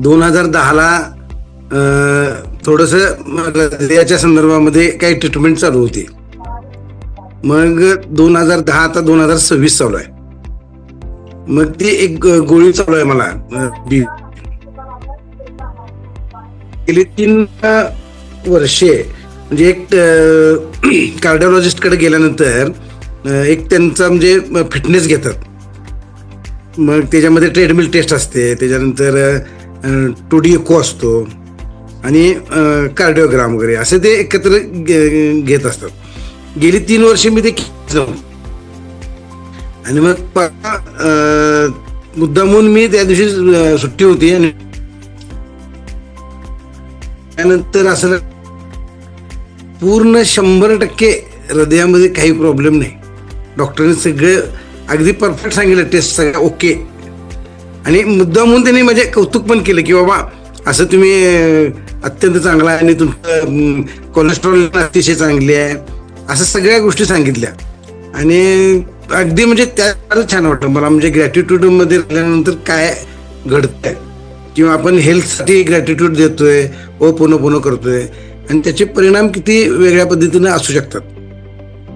2010ला थोडंसं हृदयाच्या संदर्भामध्ये काही ट्रीटमेंट चालू होती. मग 2010 आता 2026 चालू आहे. मग ती एक गोळी चालू आहे मला गेली 3 वर्षे. म्हणजे एक कार्डिओलॉजिस्ट कडे गेल्यानंतर एक त्यांचा म्हणजे फिटनेस घेतात. मग त्याच्यामध्ये ट्रेडमिल टेस्ट असते, त्याच्यानंतर 2D इको असतो आणि कार्डिओग्राम वगैरे असे ते एकत्र घेत असतात. गेली 3 वर्षे मी ते आणि मग मुद्दामून मी त्या दिवशी सुट्टी होती आणि त्यानंतर असं पूर्ण 100% हृदयामध्ये काही प्रॉब्लेम नाही. डॉक्टरांनी सगळे अगदी परफेक्ट सांगितलं, टेस्ट सगळं ओके. आणि मुद्दामून त्यांनी म्हणजे कौतुक पण केलं की बाबा असं तुम्ही अत्यंत चांगला आहे आणि तुमचं कोलेस्ट्रॉल अतिशय चांगली आहे, असं सगळ्या गोष्टी सांगितल्या. आणि अगदी म्हणजे त्याच छान वाटतं मला. म्हणजे ग्रॅटिट्यूडमध्ये राहिल्यानंतर काय घडतंय किंवा आपण हेल्थसाठी ग्रॅटिट्यूड देतोय, पुन्हा करतोय आणि त्याचे परिणाम किती वेगळ्या पद्धतीने असू शकतात.